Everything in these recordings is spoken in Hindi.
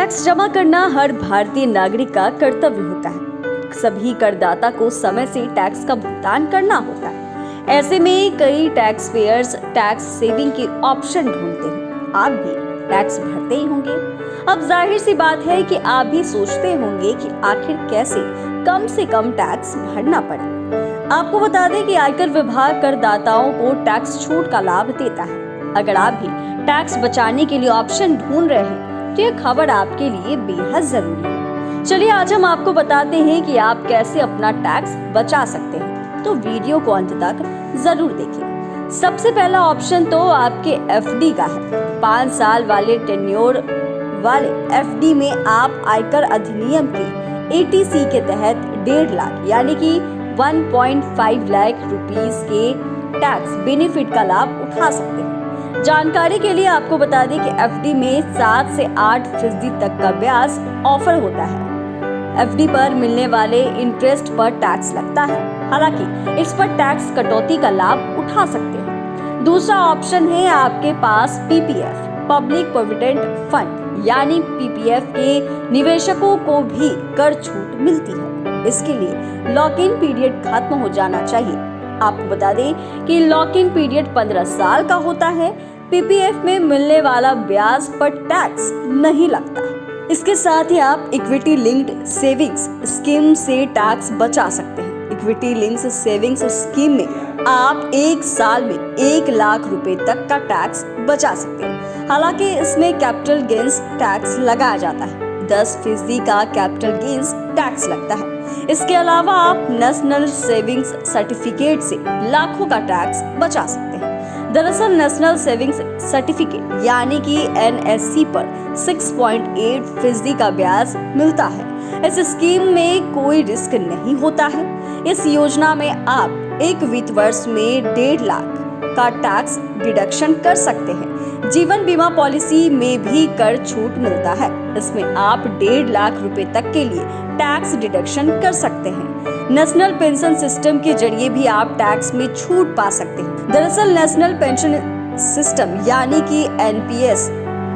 टैक्स जमा करना हर भारतीय नागरिक का कर्तव्य होता है। सभी करदाता को समय से टैक्स का भुगतान करना होता है। ऐसे में कई टैक्स पेयर्स टैक्स सेविंग के ऑप्शन ढूंढते हैं। आप भी टैक्स भरते ही होंगे। अब जाहिर सी बात है कि आप भी सोचते होंगे कि आखिर कैसे कम से कम टैक्स भरना पड़े। आपको बता दें कि आयकर विभाग करदाताओं को टैक्स छूट का लाभ देता है। अगर आप भी टैक्स बचाने के लिए ऑप्शन ढूंढ रहे हैं तो ये खबर आपके लिए बेहद जरूरी है। चलिए आज हम आपको बताते हैं कि आप कैसे अपना टैक्स बचा सकते हैं, तो वीडियो को अंत तक जरूर देखें। सबसे पहला ऑप्शन तो आपके एफडी का है। 5 साल वाले टेन्योर वाले एफडी में आप आयकर अधिनियम के एटीसी के तहत 1.5 लाख यानी कि 1.5 लाख रुपीस के टैक्स बेनिफिट का लाभ उठा सकते हैं। जानकारी के लिए आपको बता दें कि एफडी में 7 से 8% तक का ब्याज ऑफर होता है। एफडी पर मिलने वाले इंटरेस्ट पर टैक्स लगता है, हालांकि इस पर टैक्स कटौती का लाभ उठा सकते हैं। दूसरा ऑप्शन है आपके पास पीपीएफ, पब्लिक प्रोविडेंट फंड यानी पीपीएफ के निवेशकों को भी कर छूट मिलती है। इसके लिए लॉक इन पीरियड खत्म हो जाना चाहिए। आपको बता दें कि लॉक इन पीरियड 15 साल का होता है। पीपीएफ में मिलने वाला ब्याज पर टैक्स नहीं लगता। इसके साथ ही आप इक्विटी लिंक्ड सेविंग्स स्कीम से टैक्स बचा सकते हैं। इक्विटी लिंक्ड सेविंग्स स्कीम में आप 1 साल में 1 लाख रुपए तक का टैक्स बचा सकते हैं। हालांकि इसमें कैपिटल गेन्स टैक्स लगाया जाता है। 10% का कैपिटल गेन्स टैक्स लगता है। इसके अलावा आप नेशनल सेविंग्स सर्टिफिकेट से लाखों का टैक्स बचा सकते हैं। दरअसल नेशनल सेविंग्स सर्टिफिकेट यानी कि एनएससी पर 6.8% का ब्याज मिलता है। इस स्कीम में कोई रिस्क नहीं होता है। इस योजना में आप एक वित्त वर्ष में 1.5 लाख का टैक्स डिडक्शन कर सकते हैं। जीवन बीमा पॉलिसी में भी कर छूट मिलता है। इसमें आप 1.5 लाख रुपए तक के लिए टैक्स डिडक्शन कर सकते हैं। नेशनल पेंशन सिस्टम के जरिए भी आप टैक्स में छूट पा सकते हैं। दरअसल नेशनल पेंशन सिस्टम यानी कि एनपीएस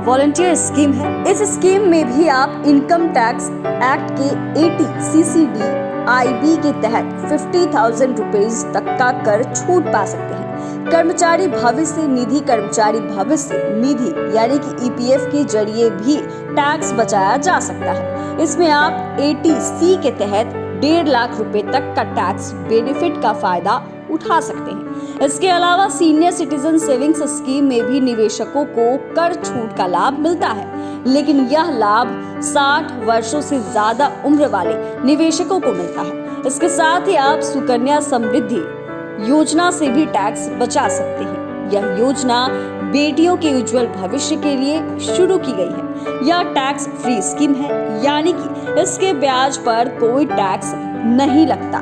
वॉलंटियर स्कीम है। इस स्कीम में भी आप इनकम टैक्स एक्ट के 80 CCD IB के तहत 50,000 रुपीज तक का कर छूट पा सकते हैं। कर्मचारी भविष्य निधि, कर्मचारी भविष्य निधि यानी कि ईपीएफ के जरिए भी टैक्स बचाया जा सकता है। इसमें आप 80C के तहत 1.5 लाख रुपए तक का टैक्स बेनिफिट का फायदा उठा सकते हैं। इसके अलावा सीनियर सिटीजन सेविंग्स स्कीम में भी निवेशकों को कर छूट का लाभ मिलता है, लेकिन यह लाभ 60 वर्षों से ज्यादा उम्र वाले निवेशकों को मिलता है। इसके साथ ही आप सुकन्या समृद्धि योजना से भी टैक्स बचा सकते हैं। यह योजना बेटियों के उज्जवल भविष्य के लिए शुरू की गई है। यह टैक्स फ्री स्कीम है, यानी कि इसके ब्याज पर कोई टैक्स नहीं लगता।